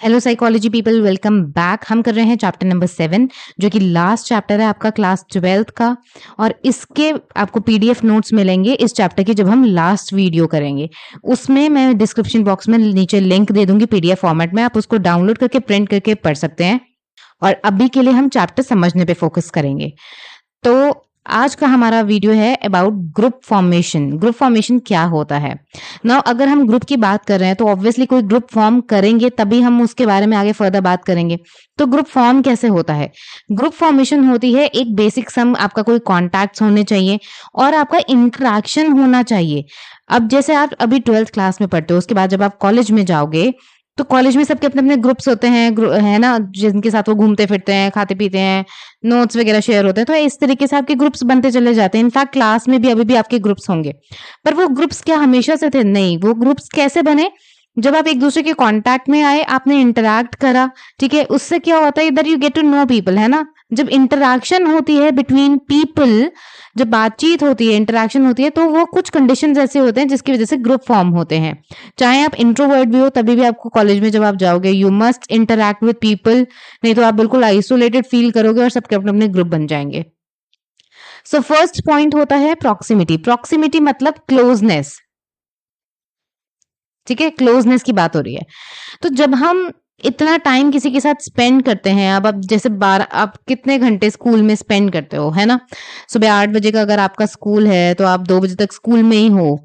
Hello psychology people, welcome back. हम कर रहे हैं चैप्टर नंबर 7 जो कि लास्ट चैप्टर है आपका क्लास 12th का। और इसके आपको पीडीएफ नोट्स मिलेंगे इस चैप्टर के जब हम लास्ट वीडियो करेंगे। उसमें मैं डिस्क्रिप्शन बॉक्स में नीचे लिंक दे दूंगी पीडीएफ फॉर्मेट में, आप उसको डाउनलोड करके प्रिंट करके पढ़ सकते हैं। और अभी के लिए हम चैप्टर समझने पे फोकस करेंगे। तो आज का हमारा वीडियो है about group formation. Group formation क्या होता है ना। अगर हम ग्रुप की बात कर रहे हैं तो ऑब्वियसली कोई ग्रुप फॉर्म करेंगे तभी हम उसके बारे में आगे फर्दर बात करेंगे। तो ग्रुप फॉर्म कैसे होता है? ग्रुप फॉर्मेशन होती है एक बेसिक सम, आपका कोई कॉन्टैक्ट्स होने चाहिए और आपका इंटरेक्शन होना चाहिए। अब जैसे आप अभी 12th क्लास में पढ़ते हो, उसके बाद जब आप कॉलेज में जाओगे तो कॉलेज में सबके अपने अपने ग्रुप्स होते हैं, है ना, जिनके साथ वो घूमते फिरते हैं, खाते पीते हैं, नोट्स वगैरह शेयर होते हैं। तो इस तरीके से आपके ग्रुप्स बनते चले जाते हैं। इनफैक्ट क्लास में भी अभी भी आपके ग्रुप्स होंगे। पर वो ग्रुप्स क्या हमेशा से थे? नहीं। वो ग्रुप्स कैसे बने? जब आप एक दूसरे के कांटेक्ट में आए, आपने इंटरैक्ट करा, ठीक है, उससे क्या होता है, इधर you get to know people, है ना। जब इंटरैक्शन होती है बिटवीन पीपल, जब बातचीत होती है, इंटरैक्शन होती है, तो वो कुछ कंडीशंस ऐसे होते हैं जिसकी वजह से ग्रुप फॉर्म होते हैं। चाहे आप इंट्रोवर्ट भी हो तभी भी आपको कॉलेज में जब आप जाओगे you must interact with people, नहीं तो आप बिल्कुल आइसोलेटेड फील करोगे और सबके अपने अपने ग्रुप बन जाएंगे। सो फर्स्ट पॉइंट होता है प्रॉक्सिमिटी। प्रॉक्सिमिटी मतलब क्लोजनेस, ठीक है, क्लोजनेस की बात हो रही है। तो जब हम इतना टाइम किसी के साथ स्पेंड करते हैं, अब आप जैसे 12, आप कितने घंटे स्कूल में स्पेंड करते हो, है ना। सुबह 8 बजे का अगर आपका स्कूल है तो आप 2 बजे तक स्कूल में ही हो।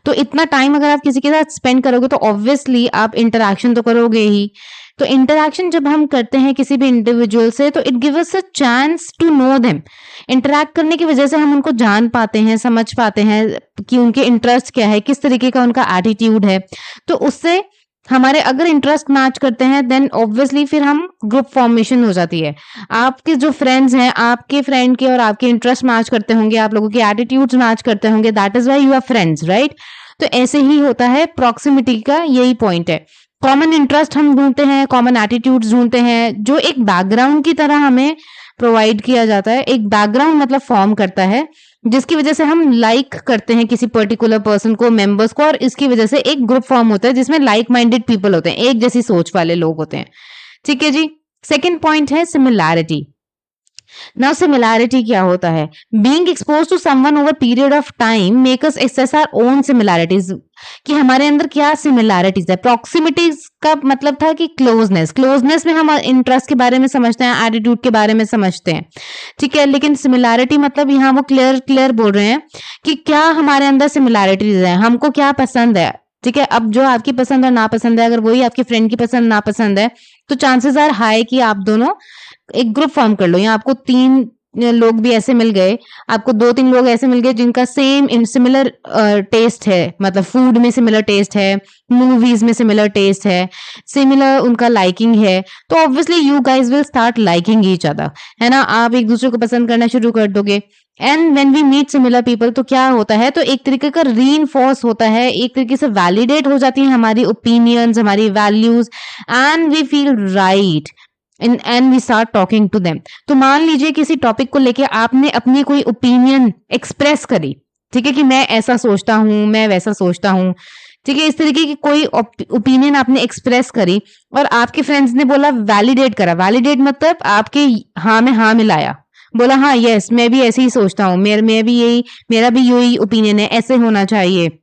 तो इतना टाइम अगर आप किसी के साथ स्पेंड करोगे तो ऑब्वियसली आप इंटरैक्शन तो करोगे ही। तो इंटरैक्शन जब हम करते हैं किसी भी इंडिविजुअल से, तो it give us a chance to know them. Interact करने की वजह से हम उनको जान पाते हैं, समझ पाते हैं कि उनके इंटरेस्ट क्या है, किस तरीके का उनका एटीट्यूड है। तो उससे हमारे अगर इंटरेस्ट मैच करते हैं देन ऑब्वियसली फिर हम ग्रुप फॉर्मेशन हो जाती है। आपके जो फ्रेंड्स हैं, आपके फ्रेंड के और आपके इंटरेस्ट मैच करते होंगे, आप लोगों के एटीट्यूड्स मैच करते होंगे, that is why you are friends, right. तो ऐसे ही होता है, प्रॉक्सिमिटी का यही पॉइंट है। कॉमन इंटरेस्ट हम ढूंढते हैं, कॉमन एटीट्यूड्स ढूंढते हैं, जो एक बैकग्राउंड की तरह हमें प्रोवाइड किया जाता है। एक बैकग्राउंड मतलब फॉर्म करता है जिसकी वजह से हम लाइक करते हैं किसी पर्टिकुलर पर्सन को, मेंबर्स को, और इसकी वजह से एक ग्रुप फॉर्म होता है जिसमें लाइक माइंडेड पीपल होते हैं, एक जैसी सोच वाले लोग होते हैं। ठीक है जी। सेकेंड पॉइंट है सिमिलैरिटी। नाउ सिमिलैरिटी क्या होता है? Being expose to someone over period of time make us access our own similarities, कि हमारे अंदर क्या सिमिलैरिटीज है। प्रॉक्सिमिटीज का मतलब था कि क्लोजनेस, क्लोजनेस में हम इंटरेस्ट के बारे में समझते हैं, एटीट्यूड के बारे में समझते हैं, ठीक है। लेकिन सिमिलैरिटी मतलब यहाँ वो क्लियर क्लियर बोल रहे हैं कि क्या हमारे अंदर सिमिलैरिटीज है, हमको क्या पसंद है, ठीक है। अब जो आपकी पसंद और नापसंद है, अगर वही आपकी फ्रेंड की पसंद नापसंद है, तो चांसेस आर हाई कि आप दोनों एक ग्रुप फॉर्म कर लो। या आपको 3 लोग भी ऐसे मिल गए, आपको 2-3 लोग ऐसे मिल गए जिनका सेम इन सिमिलर टेस्ट है, मतलब फूड में सिमिलर टेस्ट है, मूवीज में सिमिलर टेस्ट है, सिमिलर उनका लाइकिंग है, तो obviously you guys will start liking each other, है ना। आप एक दूसरे को पसंद करना शुरू कर दोगे। And when we meet similar people तो क्या होता है, तो एक तरीके का रीइंफोर्स होता है, एक तरीके से वैलिडेट हो जाती है हमारी ओपिनियंस, हमारी values, and we feel right and we start talking to them. तो मान लीजिए किसी टॉपिक को लेके आपने अपनी कोई ओपिनियन एक्सप्रेस करी, ठीक है, कि मैं ऐसा सोचता हूं, मैं वैसा सोचता हूं, ठीक है, इस तरीके की कोई ओपिनियन आपने एक्सप्रेस करी और आपके फ्रेंड्स ने बोला, वैलिडेट करा। वैलिडेट मतलब आपके हाँ में हाँ मिलाया, बोला हाँ यस मैं भी ऐसे ही सोचता हूँ, मेरा भी यही ओपिनियन है, ऐसे होना चाहिए,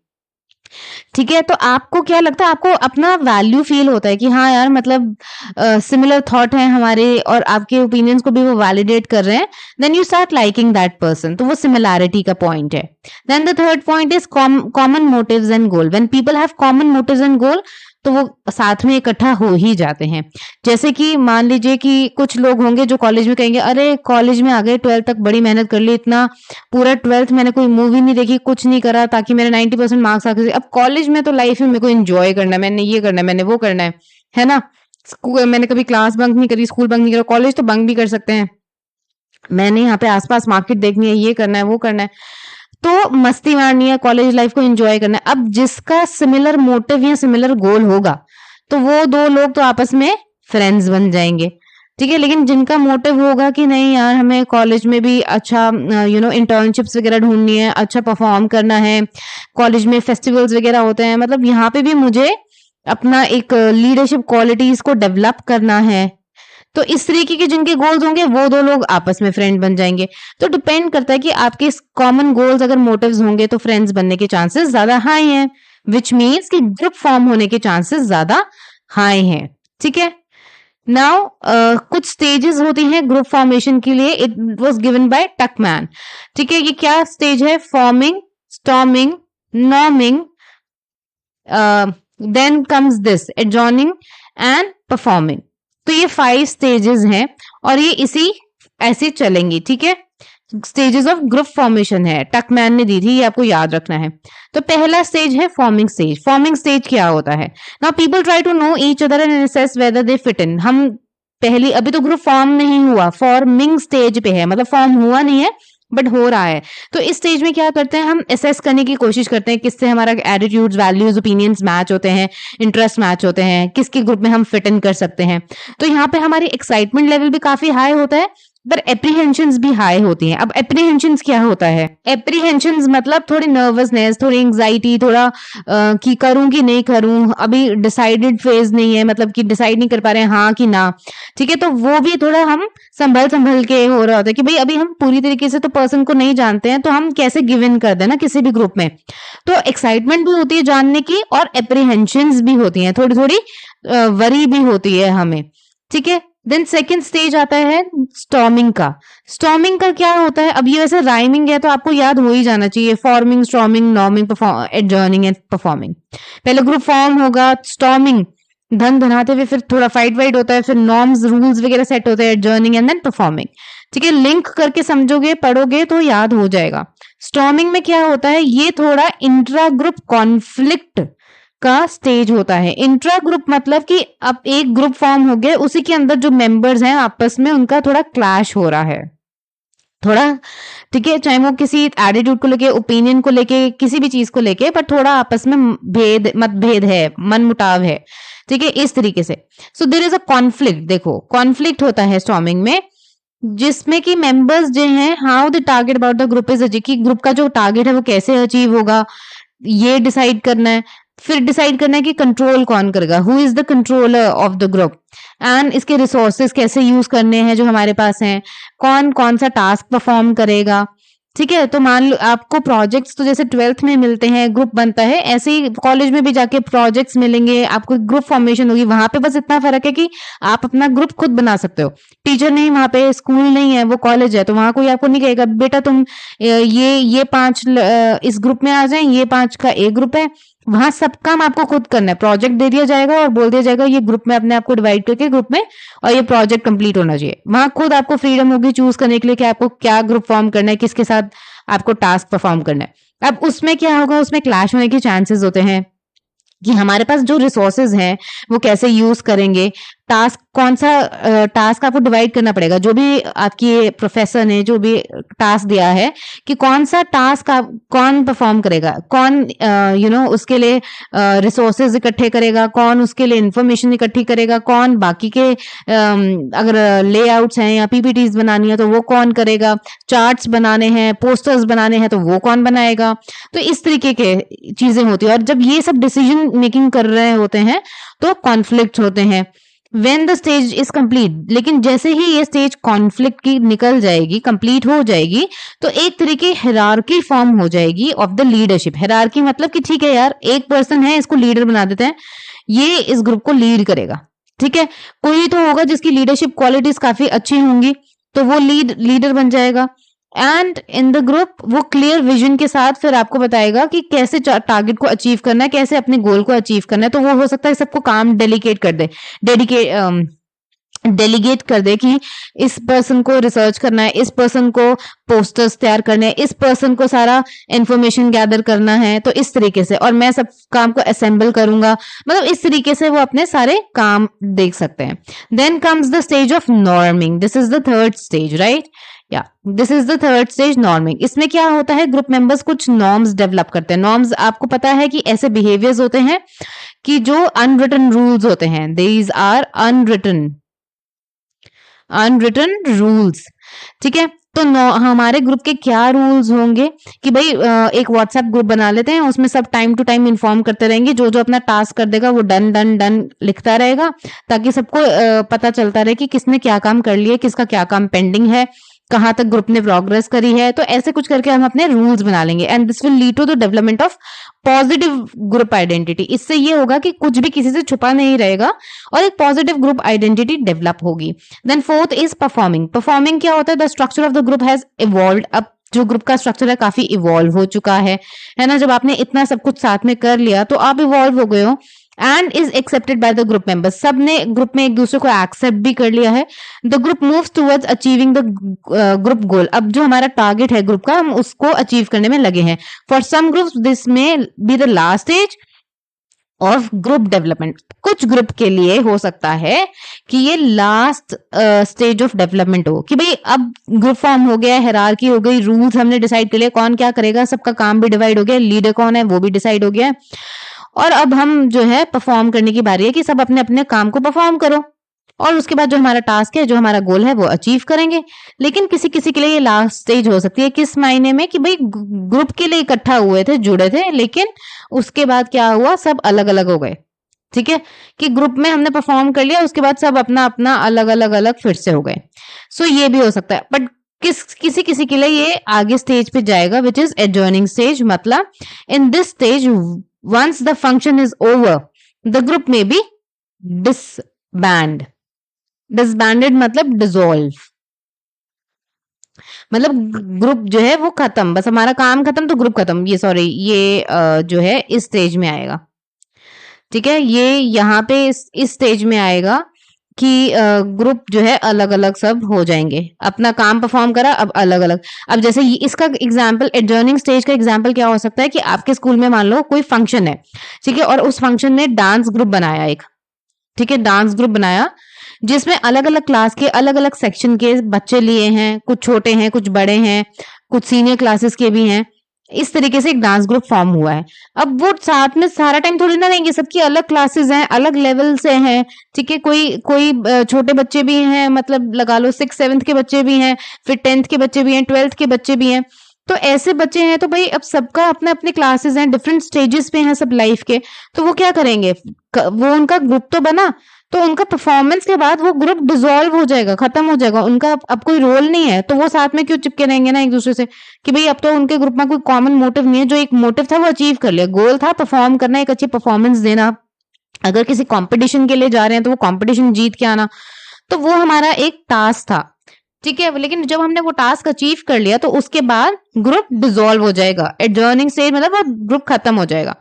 ठीक है। तो आपको क्या लगता है, आपको अपना वैल्यू फील होता है कि हाँ यार, मतलब सिमिलर थॉट है हमारे और आपके ओपिनियंस को भी वो वैलिडेट कर रहे हैं, then you start liking that person. तो वो सिमिलैरिटी का पॉइंट है। Then the third point is common motives and goal. When people have common motives and goal तो वो साथ में इकट्ठा हो ही जाते हैं। जैसे कि मान लीजिए कि कुछ लोग होंगे जो कॉलेज में कहेंगे, अरे कॉलेज में आ गए, 12th तक बड़ी मेहनत कर ली, इतना पूरा 12th मैंने कोई मूवी नहीं देखी, कुछ नहीं करा ताकि मेरे 90% मार्क्स आ सके। अब कॉलेज में तो लाइफ में मेरे को एंजॉय करना है, मैंने ये करना है, मैंने वो करना है ना। स्कूल मैंने कभी क्लास बंक नहीं करी, स्कूल बंक नहीं करा, कॉलेज तो बंक भी कर सकते हैं। मैंने यहाँ पे आसपास मार्केट देखनी है, ये करना है, वो करना है, तो मस्ती मारनी है, कॉलेज लाइफ को एंजॉय करना है। अब जिसका सिमिलर मोटिव या सिमिलर गोल होगा तो वो 2 लोग तो आपस में फ्रेंड्स बन जाएंगे, ठीक है। लेकिन जिनका मोटिव होगा कि नहीं यार, हमें कॉलेज में भी अच्छा इंटर्नशिप्स वगैरह ढूंढनी है, अच्छा परफॉर्म करना है, कॉलेज में फेस्टिवल्स वगैरह होते हैं, मतलब यहाँ पे भी मुझे अपना एक लीडरशिप क्वालिटीज को डेवलप करना है, तो इस तरीके के जिनके गोल्स होंगे वो दो लोग आपस में फ्रेंड बन जाएंगे। तो डिपेंड करता है कि आपके कॉमन गोल्स अगर मोटिव्स होंगे तो फ्रेंड्स बनने के चांसेस ज्यादा हाई हैं, विच मीन्स कि ग्रुप फॉर्म होने के चांसेस ज्यादा हाई हैं। ठीक है, नाउ कुछ स्टेजेस होती हैं ग्रुप फॉर्मेशन के लिए, it was given by Tuckman. ठीक है, ये क्या स्टेज है? Forming, storming, norming, then comes this adjourning and performing. तो ये 5 स्टेजेस हैं और ये इसी ऐसे चलेंगी। ठीक है, स्टेजेस ऑफ ग्रुप फॉर्मेशन है, टकमैन ने दी थी, ये आपको याद रखना है। तो पहला स्टेज है फॉर्मिंग स्टेज। फॉर्मिंग स्टेज क्या होता है? Now people try to know each other and assess whether they fit in. हम पहली, अभी तो ग्रुप फॉर्म नहीं हुआ, फॉर्मिंग स्टेज पे है, मतलब फॉर्म हुआ नहीं है बट हो रहा है। तो इस स्टेज में क्या करते हैं, हम असेस करने की कोशिश करते हैं किससे हमारा एटीट्यूड्स, वैल्यूज, ओपिनियंस मैच होते हैं, इंटरेस्ट मैच होते हैं, किसके ग्रुप में हम फिट इन कर सकते हैं। तो यहाँ पे हमारी एक्साइटमेंट लेवल भी काफी हाई होता है, पर एप्रीहेंशंस भी हाई होती हैं। अब एप्रीहेंशंस क्या होता है? एप्रीहेंशंस मतलब थोड़ी नर्वसनेस, थोड़ी एंग्जाइटी, थोड़ा कि करूं कि नहीं करूं, अभी डिसाइडेड फेज नहीं है, मतलब कि डिसाइड नहीं कर पा रहे हैं हाँ कि ना। ठीक है, तो वो भी थोड़ा हम संभल संभल के हो रहा होता है कि भाई अभी हम पूरी तरीके से तो पर्सन को नहीं जानते हैं, तो हम कैसे गिव इन कर दें ना किसी भी ग्रुप में। तो एक्साइटमेंट भी होती है जानने की और एप्रीहेंशंस भी होती हैं, थोड़ी थोड़ी वरी भी होती है हमें। ठीक है, देन सेकेंड स्टेज आता है स्टॉर्मिंग का। स्टॉर्मिंग का क्या होता है? अब ये वैसे राइमिंग है तो आपको याद हो ही जाना चाहिए, forming, storming, norming, adjourning and performing. पहले ग्रुप फॉर्म होगा, स्टॉर्मिंग धन धनाते हुए, फिर थोड़ा फाइट वाइट होता है, फिर नॉर्म्स, रूल्स वगैरह सेट होते हैं, एडजॉर्निंग एंड देन परफॉर्मिंग। ठीक है, लिंक करके समझोगे, पढ़ोगे तो याद हो जाएगा। स्टॉर्मिंग में क्या होता है? ये थोड़ा इंट्रा ग्रुप कॉन्फ्लिक्ट का स्टेज होता है। इंट्रा ग्रुप मतलब कि अब एक ग्रुप फॉर्म हो गया, उसी के अंदर जो मेंबर्स हैं आपस में उनका थोड़ा क्लैश हो रहा है थोड़ा। ठीक है, चाहे वो किसी एटीट्यूड को लेके, ओपिनियन को लेके, किसी भी चीज को लेके, पर थोड़ा आपस में मतभेद है, मन मुटाव है। ठीक है, इस तरीके से। So there is a conflict. देखो, कॉन्फ्लिक्ट होता है स्टॉर्मिंग में, जिसमें कि मेंबर्स जो हैं, how the target about the group is achieve, कि ग्रुप का जो टारगेट है वो कैसे अचीव होगा, ये डिसाइड करना है। फिर डिसाइड करना है कि कंट्रोल कौन करेगा, who is the controller of the group, and इसके रिसोर्सेज कैसे यूज करने हैं जो हमारे पास हैं, कौन कौन सा टास्क परफॉर्म करेगा। ठीक है, तो मान लो आपको प्रोजेक्ट्स तो जैसे 12th में मिलते हैं, ग्रुप बनता है, ऐसे ही कॉलेज में भी जाके प्रोजेक्ट्स मिलेंगे, आपको ग्रुप फॉर्मेशन होगी। वहां पे बस इतना फर्क है कि आप अपना ग्रुप खुद बना सकते हो, टीचर नहीं वहां पे, स्कूल नहीं है, वो कॉलेज है, तो वहां कोई आपको नहीं कहेगा बेटा तुम ये 5 इस ग्रुप में आ जाए, ये 5 का एक ग्रुप है। वहां सब काम आपको खुद करना है, प्रोजेक्ट दे दिया जाएगा और बोल दिया जाएगा ये ग्रुप में अपने आप को डिवाइड करके ग्रुप में, और ये प्रोजेक्ट कंप्लीट होना चाहिए। वहां खुद आपको फ्रीडम होगी चूज करने के लिए कि आपको क्या ग्रुप फॉर्म करना है, किसके साथ आपको टास्क परफॉर्म करना है। अब उसमें क्या होगा, उसमें क्लैश होने के चांसेस होते हैं कि हमारे पास जो रिसोर्सेज हैं वो कैसे यूज करेंगे, टास्क कौन सा टास्क आपको डिवाइड करना पड़ेगा। जो भी आपकी प्रोफेसर ने जो भी टास्क दिया है कि कौन सा टास्क आप कौन परफॉर्म करेगा, कौन उसके लिए रिसोर्सेज इकट्ठे करेगा, कौन उसके लिए इंफॉर्मेशन इकट्ठी करेगा, कौन बाकी के अगर लेआउट्स हैं या पीपीटीज बनानी है तो वो कौन करेगा, चार्ट्स बनाने हैं, पोस्टर्स बनाने हैं तो वो कौन बनाएगा। तो इस तरीके के चीजें होती है, और जब ये सब डिसीजन मेकिंग कर रहे होते हैं तो कॉन्फ्लिक्ट होते हैं। When the stage is complete, लेकिन जैसे ही ये स्टेज कॉन्फ्लिक्ट की निकल जाएगी, कंप्लीट हो जाएगी, तो एक तरीके हिरार्की फॉर्म हो जाएगी ऑफ द लीडरशिप। हिरार्की मतलब कि ठीक है यार, एक पर्सन है, इसको लीडर बना देते हैं, ये इस ग्रुप को लीड करेगा। ठीक है, कोई तो होगा जिसकी लीडरशिप क्वालिटीज काफी अच्छी होंगी, तो वो लीडर बन जाएगा। एंड इन द ग्रुप वो क्लियर विजन के साथ फिर आपको बताएगा कि कैसे टारगेट को अचीव करना है, कैसे अपने गोल को अचीव करना है। तो वो हो सकता है सबको काम डेलीगेट कर दे, डेलीगेट कर दे कि इस पर्सन को रिसर्च करना है, इस पर्सन को पोस्टर्स तैयार करने हैं, इस पर्सन को सारा इंफॉर्मेशन गैदर करना है, तो इस तरीके से, और मैं सब काम को असेंबल करूंगा। मतलब इस तरीके से वो अपने सारे काम देख सकते हैं। Then comes the stage of norming, this is the third stage, right? या this is the third stage, norming. इसमें क्या होता है, ग्रुप मेंबर्स कुछ नॉर्म्स डेवलप करते हैं। नॉर्म्स आपको पता है कि ऐसे बिहेवियर्स होते हैं कि जो अनरिटन रूल्स होते हैं, दीज आर अनरिटन रूल्स। ठीक है, तो हमारे ग्रुप के क्या रूल्स होंगे कि भाई एक व्हाट्सएप ग्रुप बना लेते हैं, उसमें सब टाइम टू टाइम इन्फॉर्म करते रहेंगे, जो जो अपना टास्क कर देगा वो डन डन डन लिखता रहेगा, ताकि सबको पता चलता रहे कि किसने क्या काम कर लिया, किसका क्या काम पेंडिंग है, कहाँ तक ग्रुप ने प्रोग्रेस करी है। तो ऐसे कुछ करके हम अपने रूल्स बना लेंगे and this will lead to the development of positive group identity. इससे ये होगा कि कुछ भी किसी से छुपा नहीं रहेगा और एक पॉजिटिव ग्रुप आइडेंटिटी डेवलप होगी। Then fourth is performing. Performing क्या होता है? The structure of the group has evolved. अब जो ग्रुप का स्ट्रक्चर है काफी इवॉल्व हो चुका है ना? जब आपने इतना सब कुछ साथ में कर लिया तो आप इवॉल्व हो गए हो and is accepted by the group members. सबने ग्रुप में एक दूसरे को एक्सेप्ट भी कर लिया है। The group moves towards achieving the group गोल। अब जो हमारा टारगेट है ग्रुप का, हम उसको अचीव करने में लगे हैं। फॉर सम ग्रुप्स दिस में be the last stage of group development. कुछ ग्रुप के लिए हो सकता है कि ये लास्ट स्टेज ऑफ डेवलपमेंट हो, कि भाई अब ग्रुप फॉर्म हो गया, हायरार्की हो गई, रूल्स हमने डिसाइड कर लिया, कौन क्या करेगा, सबका काम भी डिवाइड हो गया, लीडर कौन है वो भी डिसाइड हो गया है, और अब हम जो है परफॉर्म करने की बारी है कि सब अपने अपने काम को परफॉर्म करो और उसके बाद जो हमारा टास्क है, जो हमारा गोल है वो अचीव करेंगे। लेकिन किसी किसी के लिए ये लास्ट स्टेज हो सकती है। किस मायने में? कि भाई ग्रुप के लिए इकट्ठा हुए थे, जुड़े थे, लेकिन उसके बाद क्या हुआ, सब अलग अलग हो गए। ठीक है, कि ग्रुप में हमने परफॉर्म कर लिया, उसके बाद सब अपना अपना अलग अलग अलग फिर से हो गए। सो ये भी हो सकता है। बट किसी किसी के लिए ये आगे स्टेज पे जाएगा, विच इज एडजॉर्निंग स्टेज। मतलब in this stage once the function is over the group may be disbanded मतलब dissolve, मतलब ग्रुप जो है वो खत्म, बस हमारा काम खत्म तो ग्रुप खत्म। ये सॉरी, ये जो है इस स्टेज में आएगा। ठीक है, ये यहाँ पे इस स्टेज में आएगा कि ग्रुप जो है अलग अलग सब हो जाएंगे, अपना काम परफॉर्म करा, अब अलग अलग। अब जैसे इसका एग्जाम्पल, एडजर्निंग स्टेज का एग्जाम्पल क्या हो सकता है कि आपके स्कूल में मान लो कोई फंक्शन है, ठीक है, और उस फंक्शन में डांस ग्रुप बनाया एक, ठीक है, डांस ग्रुप बनाया जिसमें अलग अलग क्लास के अलग अलग सेक्शन के बच्चे लिए हैं, कुछ छोटे हैं, कुछ बड़े हैं, कुछ सीनियर क्लासेस के भी हैं। इस तरीके से एक डांस ग्रुप फॉर्म हुआ है। अब वो साथ में सारा टाइम थोड़ी ना रहेंगे, सबकी अलग क्लासेस हैं, अलग लेवल से हैं। ठीक है, कोई कोई छोटे बच्चे भी हैं, मतलब लगा लो 6th 7th के बच्चे भी हैं, फिर 10th के बच्चे भी हैं, 12th के बच्चे भी हैं। तो ऐसे बच्चे हैं तो भाई अब सबका अपने अपने क्लासेस हैं, डिफरेंट स्टेजेस पे हैं सब लाइफ के। तो वो क्या करेंगे, वो उनका ग्रुप तो बना, तो उनका परफॉर्मेंस के बाद वो ग्रुप डिसॉल्व हो जाएगा, खत्म हो जाएगा, उनका अब कोई रोल नहीं है। तो वो साथ में क्यों चिपके रहेंगे ना एक दूसरे से, कि भाई अब तो उनके ग्रुप में कोई कॉमन मोटिव नहीं है। जो एक मोटिव था वो अचीव कर लिया, गोल था परफॉर्म करना, एक अच्छी परफॉर्मेंस देना। अगर किसी कंपटीशन के लिए जा रहे हैं तो वो कंपटीशन जीत के आना, तो वो हमारा एक टास्क था। ठीक है, लेकिन जब हमने वो टास्क अचीव कर लिया तो उसके बाद ग्रुप डिसॉल्व हो जाएगा। एडजर्निंग स्टेज मतलब वो ग्रुप खत्म हो जाएगा।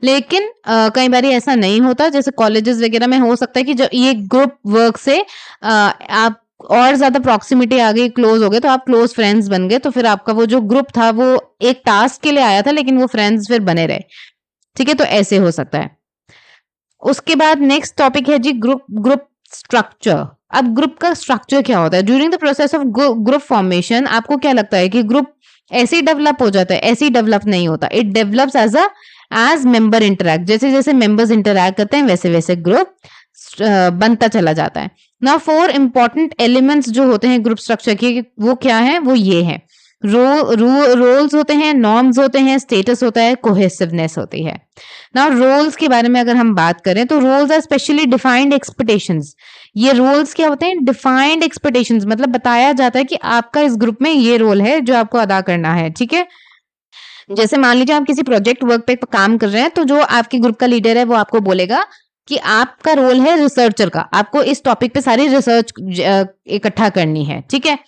लेकिन कई बार ऐसा नहीं होता, जैसे कॉलेजेस वगैरह में हो सकता है कि जब ये ग्रुप वर्क से आप और ज्यादा प्रॉक्सिमिटी आ गई, क्लोज हो गए, तो आप क्लोज फ्रेंड्स बन गए, तो फिर आपका वो जो ग्रुप था वो एक टास्क के लिए आया था, लेकिन वो फ्रेंड्स फिर बने रहे। ठीक है, तो ऐसे हो सकता है। उसके बाद नेक्स्ट टॉपिक है जी ग्रुप स्ट्रक्चर। अब ग्रुप का स्ट्रक्चर क्या होता है? During the process of group formation आपको क्या लगता है कि ग्रुप ऐसे ही डेवलप हो जाता है? ऐसे ही डेवलप नहीं होता। It develops as member interact. जैसे जैसे मेंबर्स इंटरैक्ट करते हैं वैसे वैसे ग्रुप बनता चला जाता है। नाउ 4 इंपॉर्टेंट एलिमेंट्स जो होते हैं ग्रुप स्ट्रक्चर के, वो क्या है? वो ये है, रोल्स होते हैं, नॉर्म्स होते हैं, स्टेटस होता है, कोहेसिवनेस होती है। नाउ रोल्स के बारे में अगर हम बात करें तो roles are specially defined expectations. ये रोल्स क्या होते हैं? डिफाइंड एक्सपेक्टेशंस, मतलब बताया जाता है कि आपका इस ग्रुप में ये रोल है जो आपको अदा करना है। ठीक है, जैसे मान लीजिए आप किसी प्रोजेक्ट वर्क पे काम कर रहे हैं, तो जो आपके ग्रुप का लीडर है वो आपको बोलेगा कि आपका रोल है रिसर्चर का, आपको इस टॉपिक पे सारी रिसर्च इकट्ठा करनी है। ठीक है,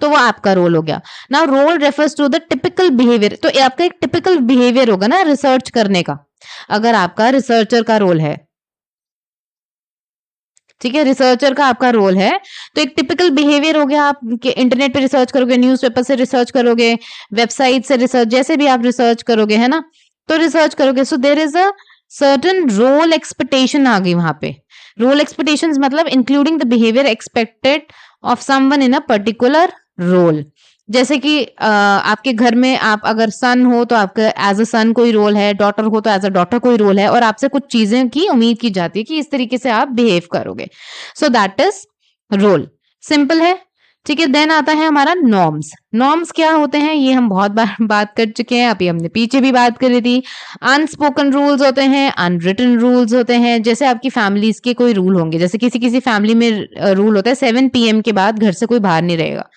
तो वो आपका रोल हो गया। Now role refers to the typical behaviour. तो आपका एक टिपिकल बिहेवियर होगा ना रिसर्च करने का, अगर आपका रिसर्चर का रोल है। ठीक है, रिसर्चर का आपका रोल है, तो एक टिपिकल बिहेवियर हो गया। आप इंटरनेट पे रिसर्च करोगे, न्यूज़पेपर से रिसर्च करोगे, वेबसाइट से रिसर्च, जैसे भी आप रिसर्च करोगे, है ना, तो रिसर्च करोगे। So there is a certain role expectation आ गई वहां पे। रोल एक्सपेक्टेशंस मतलब including the behaviour expected of someone in a particular role. जैसे कि आपके घर में आप अगर सन हो तो आपका एज अ सन कोई रोल है, डॉटर हो तो एज अ डॉटर कोई रोल है, और आपसे कुछ चीजें की उम्मीद की जाती है कि इस तरीके से आप बिहेव करोगे। So that is role. Simple है। ठीक है। देन आता है हमारा नॉर्म्स। नॉर्म्स क्या होते हैं ये हम बहुत बार बात कर चुके हैं, अभी हमने पीछे भी बात करी थी। अनस्पोकन रूल्स होते हैं, अनरिटन रूल्स होते हैं। जैसे आपकी फैमिलीज के कोई रूल होंगे, जैसे किसी किसी फैमिली में रूल होता है 7 PM के बाद घर से कोई बाहर नहीं रहेगा।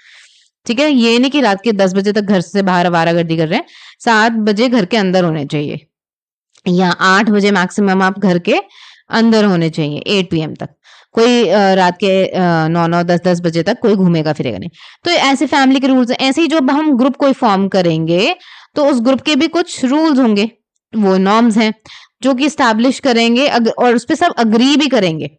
ठीक है, ये नहीं कि रात के 10 बजे तक घर से बाहर आवारागर्दी कर रहे हैं, 7 बजे घर के अंदर होने चाहिए, या 8 बजे मैक्सिमम आप घर के अंदर होने चाहिए, 8 PM तक। कोई रात के 9-9 10-10 बजे तक कोई घूमेगा फिरेगा नहीं। तो ऐसे फैमिली के रूल्स हैं। ऐसे ही जब हम ग्रुप कोई फॉर्म करेंगे तो उस ग्रुप के भी कुछ रूल्स होंगे, वो नॉर्म्स हैं जो कि एस्टैब्लिश करेंगे और उस पे सब अग्री भी करेंगे।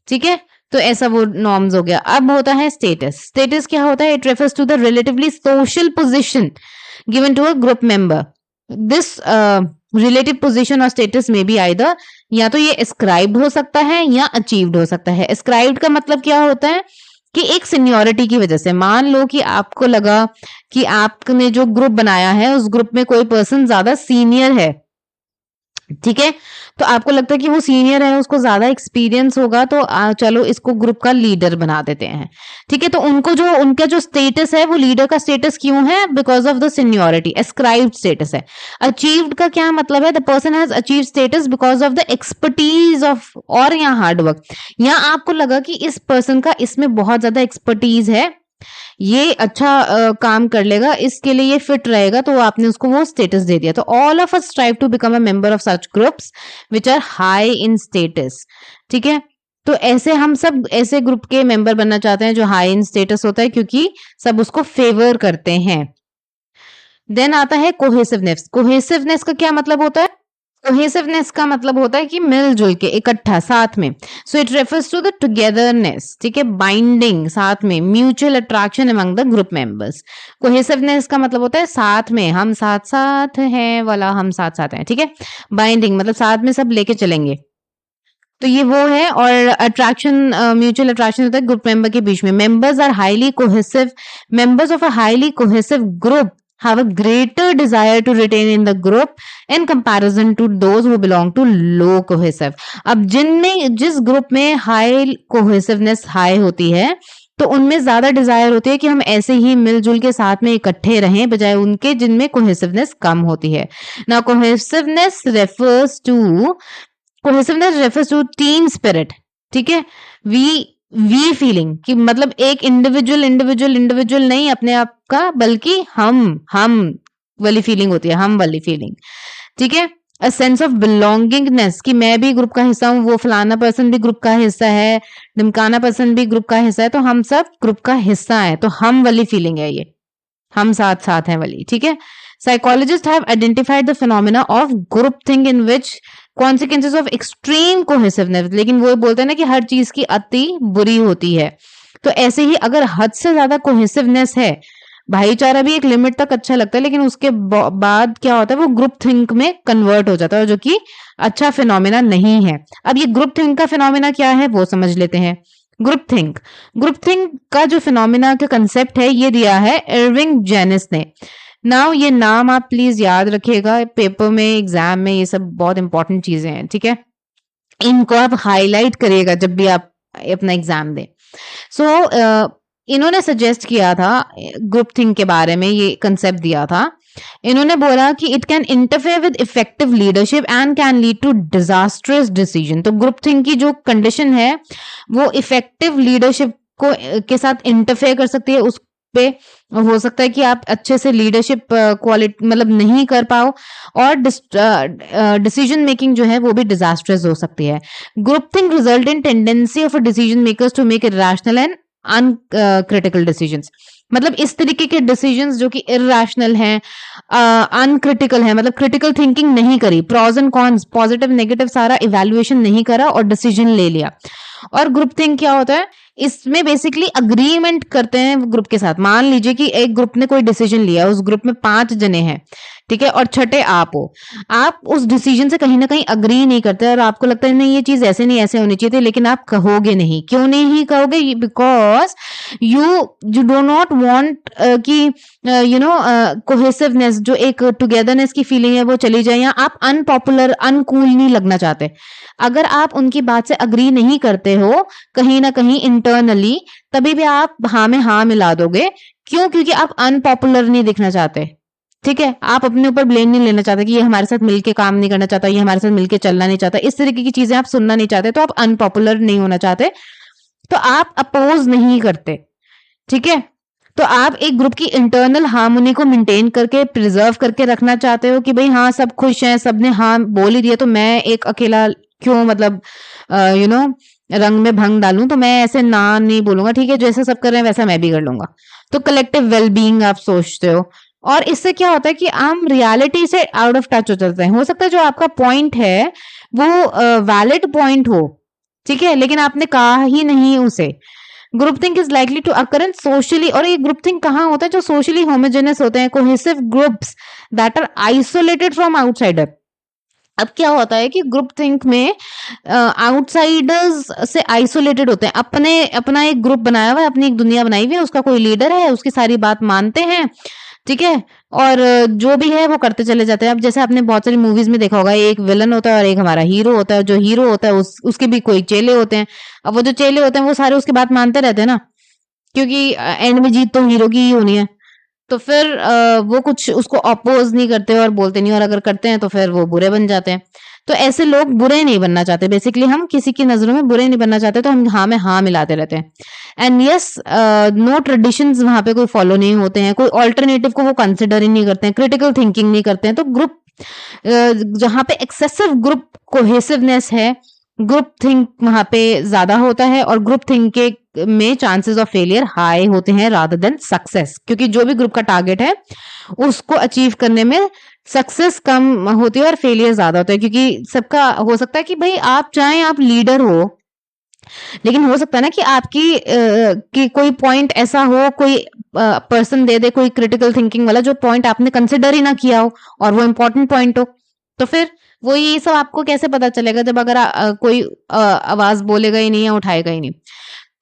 ठीक है, तो ऐसा वो नॉर्म्स हो गया। अब होता है स्टेटस। स्टेटस क्या होता है? It refers to the relatively social position given to a group member. This relative position और स्टेटस में भी आइदर, या तो ये एस्क्राइब्ड हो सकता है या अचीव्ड हो सकता है। एस्क्राइब्ड का मतलब क्या होता है कि एक सीनियोरिटी की वजह से, मान लो कि आपको लगा कि आपने जो ग्रुप बनाया है उस ग्रुप में कोई पर्सन ज्यादा सीनियर है, ठीक है, तो आपको लगता है कि वो सीनियर है, उसको ज्यादा एक्सपीरियंस होगा, तो चलो इसको ग्रुप का लीडर बना देते हैं। ठीक है, तो उनका जो स्टेटस है वो लीडर का स्टेटस क्यों है? Because of the seniority, ascribed status है। अचीव्ड का क्या मतलब है? The person has achieved status because of the expertise of, और यहाँ हार्डवर्क, यहाँ आपको लगा कि इस पर्सन का इसमें बहुत ज्यादा एक्सपर्टीज है, ये अच्छा काम कर लेगा, इसके लिए ये फिट रहेगा, तो आपने उसको वो स्टेटस दे दिया। तो all of us strive to become a member of such groups which are high in status. ठीक है, तो ऐसे हम सब ऐसे ग्रुप के मेंबर बनना चाहते हैं जो हाई इन स्टेटस होता है, क्योंकि सब उसको फेवर करते हैं। देन आता है कोहेसिवनेस। कोहेसिवनेस का क्या मतलब होता है? कोहेसिवनेस का मतलब होता है कि मिलजुल के, इकट्ठा, साथ में। So it refers to the togetherness, ठीक है, बाइंडिंग, साथ में, mutual attraction among the group members. Cohesiveness का मतलब होता है साथ में, हम साथ साथ हैं वाला, हम साथ साथ हैं। ठीक है, बाइंडिंग मतलब साथ में सब लेके चलेंगे, तो ये वो है। और अट्रैक्शन, म्यूचुअल अट्रैक्शन होता है ग्रुप मेंबर के बीच में। Members are highly cohesive, members of a highly cohesive group have a greater desire to retain in the group in comparison to those who belong to low cohesive। अब जिस group में high cohesiveness high होती है, तो उनमें ज्यादा Dzire होती है कि हम ऐसे ही मिलजुल के साथ में इकट्ठे रहें, बजाय उनके जिनमें कोहेसिवनेस कम होती है। ना cohesiveness refers to team spirit. ठीक है, वी फीलिंग कि मतलब एक इंडिविजुअल नहीं अपने आप का, बल्कि हम वाली फीलिंग होती है, हम वाली फीलिंग। ठीक है, अ सेंस ऑफ बिलोंगिंगनेस कि मैं भी ग्रुप का हिस्सा हूँ, वो फलाना पर्सन भी ग्रुप का हिस्सा है, ढिमकाना पर्सन भी ग्रुप का हिस्सा है, तो हम सब ग्रुप का हिस्सा है, तो हम वाली फीलिंग है ये, हम साथ साथ हैं वाली। ठीक है, psychologist have identified the phenomena of group think in which consequences of extreme cohesiveness. लेकिन वो बोलते हैं ना कि हर चीज की अति बुरी होती है, तो ऐसे ही अगर हद से ज्यादा कोहेसिवनेस है, भाईचारा भी एक लिमिट तक अच्छा लगता है, लेकिन उसके बाद क्या होता है, वो ग्रुप थिंक में कन्वर्ट हो जाता है, जो कि अच्छा फिनोमेना नहीं है। अब ये ग्रुप थिंक का फिनोमेना क्या है वो समझ लेते हैं। ग्रुप थिंक का जो फिनोमेना का कंसेप्ट है ये दिया है इरविंग जेनिस ने। नाउ ये नाम आप प्लीज याद रखिएगा, पेपर में, एग्जाम में, ये सब बहुत इंपॉर्टेंट चीजें हैं। ठीक है, इनको आप हाईलाइट करिएगा जब भी आप अपना एग्जाम दें। सो इन्होंने सजेस्ट किया था ग्रुप थिंक के बारे में, ये कंसेप्ट दिया था। इन्होंने बोला कि it can interfere with effective leadership and can lead to disastrous decision. तो ग्रुप थिंक की जो कंडीशन है वो इफेक्टिव लीडरशिप को के साथ इंटरफेयर कर सकती है, उस पे हो सकता है कि आप अच्छे से लीडरशिप क्वालिटी मतलब नहीं कर पाओ, और डिसीजन मेकिंग जो है वो भी डिजास्ट्रस हो सकती है। Group think result in tendency of decision makers to make irrational and uncritical decisions. मतलब इस तरीके के डिसीजंस जो कि इरैशनल हैं, अनक्रिटिकल हैं, मतलब क्रिटिकल थिंकिंग नहीं करी, pros and cons, positive negative सारा इवैल्यूएशन नहीं करा और डिसीजन ले लिया। और ग्रुप थिंक क्या होता है, इसमें बेसिकली अग्रीमेंट करते हैं ग्रुप के साथ। मान लीजिए कि एक ग्रुप ने कोई डिसीजन लिया, उस ग्रुप में 5 जने हैं, ठीक है, और छठे आप हो, आप उस डिसीजन से कहीं ना कहीं अग्री नहीं करते और आपको लगता है नहीं ये चीज ऐसे नहीं ऐसे होनी चाहिए थी, लेकिन आप कहोगे नहीं। क्यों नहीं कहोगे? Because you do not want कि यू नो कोहेसिवनेस, जो एक टुगेदरनेस की फीलिंग है वो चली जाए, या आप अनपॉपुलर, अनकूल नहीं लगना चाहते। अगर आप उनकी बात से अग्री नहीं करते हो, कहीं ना कहीं इंटरनली, तभी भी आप हाँ में हाँ मिला दोगे। क्यों? क्योंकि आप अनपॉपुलर नहीं दिखना चाहते, ठीक है? आप अपने ऊपर ब्लेम नहीं लेना चाहते कि ये हमारे साथ मिलके काम नहीं करना चाहता, ये हमारे साथ मिलके चलना नहीं चाहता, इस तरीके की चीजें आप सुनना नहीं चाहते, तो आप अनपॉपुलर नहीं होना चाहते, तो आप अपोज नहीं करते, ठीक है? तो आप एक ग्रुप की इंटरनल हार्मोनी को मेंटेन करके प्रिजर्व करके रखना चाहते हो कि भाई हाँ सब खुश हैं, सबने हाँ बोल ही दिया, तो मैं एक अकेला क्यों, मतलब यू नो रंग में भंग डालूं, तो मैं ऐसे ना नहीं बोलूंगा, ठीक है? जैसे सब कर रहे हैं वैसा मैं भी कर लूंगा। तो कलेक्टिव वेलबींग आप सोचते हो, और इससे क्या होता है कि हम रियलिटी से आउट ऑफ टच हो जाते हैं। हो सकता है जो आपका पॉइंट है वो वैलिड पॉइंट हो, ठीक है, लेकिन आपने कहा ही नहीं उसे। Group think is likely to occur in socially, और ये ग्रुप थिंक कहाँ होता है? जो सोशली होमोजेनस होते हैं, cohesive groups that are isolated from outsider. अब क्या होता है कि ग्रुप थिंक में आउटसाइडर्स से आइसोलेटेड होते हैं, अपने अपना एक ग्रुप बनाया हुआ है, अपनी एक दुनिया बनाई हुई है, उसका कोई लीडर है, उसकी सारी बात मानते हैं, ठीक है? और जो भी है वो करते चले जाते हैं। अब जैसे आपने बहुत सारी मूवीज में देखा होगा, एक विलन होता है और एक हमारा हीरो होता है। जो हीरो होता है उसके भी कोई चेले होते हैं। अब वो जो चेले होते हैं वो सारे उसकी बात मानते रहते हैं ना, क्योंकि एंड में जीत तो हीरो की ही होनी है। तो फिर वो कुछ उसको अपोज नहीं करते और बोलते नहीं, और अगर करते हैं तो फिर वो बुरे बन जाते हैं। तो ऐसे लोग बुरे नहीं बनना चाहते, बेसिकली हम किसी की नजरों में बुरे नहीं बनना चाहते, तो हम हाँ में हाँ मिलाते रहते हैं। एंड यस, नो ट्रेडिशंस वहां पे कोई फॉलो नहीं होते हैं, कोई ऑल्टरनेटिव को वो कंसिडर ही नहीं करते हैं, क्रिटिकल थिंकिंग नहीं करते हैं। तो ग्रुप जहां पे एक्सेसिव ग्रुप कोहेसिवनेस है, ग्रुप थिंक वहां पे ज्यादा होता है, और ग्रुप थिंक के में चांसेस ऑफ फेलियर हाई होते हैं रादर देन सक्सेस, क्योंकि जो भी ग्रुप का टारगेट है उसको अचीव करने में सक्सेस कम होती है और फेलियर ज्यादा होता है। क्योंकि सबका हो सकता है कि भाई आप चाहें, आप लीडर हो, लेकिन हो सकता है ना कि आपकी कि कोई पॉइंट ऐसा हो, कोई पर्सन दे दे कोई क्रिटिकल थिंकिंग वाला, जो पॉइंट आपने कंसिडर ही ना किया हो और वो इंपॉर्टेंट पॉइंट हो। तो फिर वो ये सब आपको कैसे पता चलेगा जब अगर कोई आवाज बोलेगा ही नहीं या उठाएगा ही नहीं।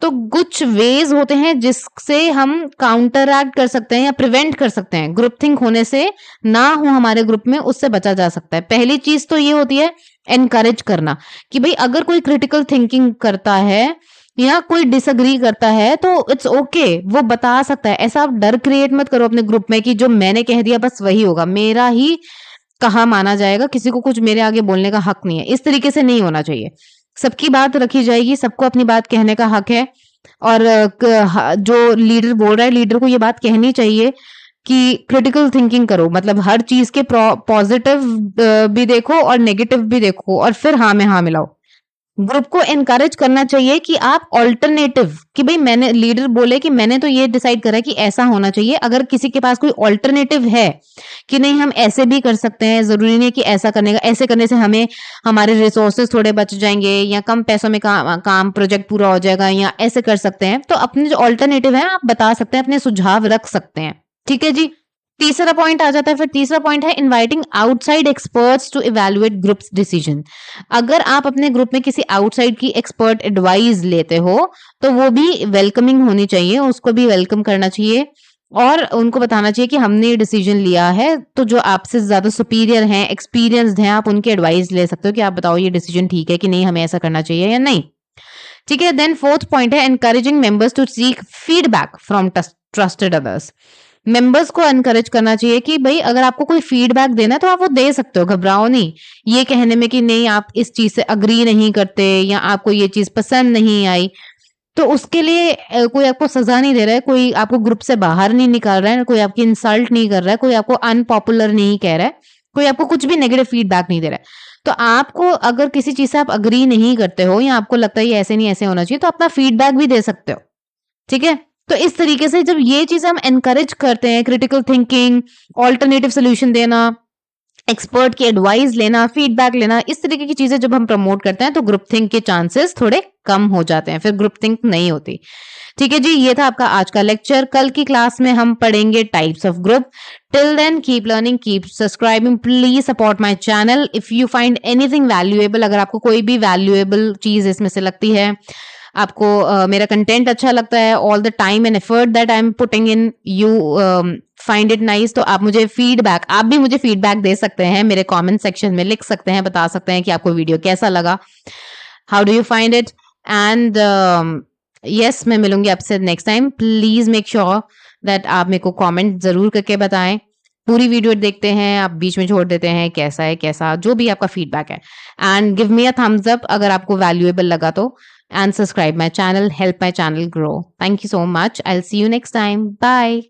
तो कुछ वेज होते हैं जिससे हम काउंटर एक्ट कर सकते हैं या प्रिवेंट कर सकते हैं ग्रुप थिंक होने से, ना हो हमारे ग्रुप में, उससे बचा जा सकता है। पहली चीज तो ये होती है एनकरेज करना, कि भाई अगर कोई क्रिटिकल थिंकिंग करता है या कोई डिसएग्री करता है तो इट्स ओके, वो बता सकता है। ऐसा आप डर क्रिएट मत करो अपने ग्रुप में कि जो मैंने कह दिया बस वही होगा, मेरा ही कहा माना जाएगा, किसी को कुछ मेरे आगे बोलने का हक नहीं है। इस तरीके से नहीं होना चाहिए। सबकी बात रखी जाएगी, सबको अपनी बात कहने का हक है, और जो लीडर बोल रहा है, लीडर को ये बात कहनी चाहिए कि क्रिटिकल थिंकिंग करो, मतलब हर चीज के पॉजिटिव भी देखो और नेगेटिव भी देखो, और फिर हाँ में हाँ मिलाओ। ग्रुप को एनकरेज करना चाहिए कि आप ऑल्टरनेटिव, कि भाई मैंने, लीडर बोले कि मैंने तो ये डिसाइड करा कि ऐसा होना चाहिए, अगर किसी के पास कोई ऑल्टरनेटिव है कि नहीं हम ऐसे भी कर सकते हैं, जरूरी नहीं कि ऐसा करने का, ऐसे करने से हमें हमारे रिसोर्सेज थोड़े बच जाएंगे, या कम पैसों में काम प्रोजेक्ट पूरा हो जाएगा, या ऐसे कर सकते हैं, तो अपने जो ऑल्टरनेटिव है आप बता सकते हैं, अपने सुझाव रख सकते हैं, ठीक है जी। तीसरा पॉइंट आ जाता है, फिर तीसरा पॉइंट है inviting outside experts to evaluate groups decision. अगर आप अपने ग्रुप में किसी आउटसाइड की एक्सपर्ट एडवाइस लेते हो तो वो भी वेलकमिंग होनी चाहिए, उसको भी वेलकम करना चाहिए, और उनको बताना चाहिए कि हमने ये डिसीजन लिया है। तो जो आपसे ज्यादा सुपीरियर हैं, एक्सपीरियंस्ड हैं, आप उनकी एडवाइस ले सकते हो कि आप बताओ ये डिसीजन ठीक है कि नहीं, हमें ऐसा करना चाहिए या नहीं, ठीक है। देन फोर्थ पॉइंट है encouraging members to seek feedback from trusted others. Members को एनकरेज करना चाहिए कि भाई अगर आपको कोई फीडबैक देना है तो आप वो दे सकते हो, घबराओ नहीं ये कहने में कि नहीं आप इस चीज से अग्री नहीं करते, या आपको ये चीज पसंद नहीं आई, तो उसके लिए कोई आपको सजा नहीं दे रहा है, कोई आपको ग्रुप से बाहर नहीं निकाल रहा है, कोई आपकी इंसल्ट नहीं कर रहा है, कोई आपको अनपॉपुलर नहीं कह रहा है, कोई आपको कुछ भी नेगेटिव फीडबैक नहीं दे रहा है। तो आपको अगर किसी चीज से आप अग्री नहीं करते हो, या आपको लगता है ये ऐसे नहीं ऐसे होना चाहिए, तो अपना फीडबैक भी दे सकते हो, ठीक है। तो इस तरीके से जब ये चीजें हम एनकरेज करते हैं, क्रिटिकल थिंकिंग, ऑल्टरनेटिव सोल्यूशन देना, एक्सपर्ट की एडवाइस लेना, फीडबैक लेना, इस तरीके की चीजें जब हम प्रमोट करते हैं तो ग्रुप थिंक के चांसेस थोड़े कम हो जाते हैं, फिर ग्रुप थिंक नहीं होती, ठीक है जी। ये था आपका आज का लेक्चर। कल की क्लास में हम पढ़ेंगे types of group. Till then keep learning, keep subscribing, please support my channel if you find anything valuable. अगर आपको कोई भी वैल्यूएबल चीज इसमें से लगती है, आपको मेरा कंटेंट अच्छा लगता है, all the time and effort that I am putting in, you find it nice, तो आप मुझे फीडबैक, आप भी मुझे फीडबैक दे सकते हैं, मेरे कमेंट सेक्शन में लिख सकते हैं, बता सकते हैं कि आपको वीडियो कैसा लगा, how do you find it, and yes, मैं मिलूँगी आपसे next time. Please make sure that आप मेरे को कमेंट ज़रूर करके बताएँ। पूरी वीडियो देखते हैं, आप बीच में छोड़ देते हैं, कैसा है, कैसा जो भी आपका फीडबैक है। And give me a thumbs up अगर आपको वैल्यूएबल लगा तो and subscribe my channel, help my channel grow. Thank you so much. I will see you next time. Bye.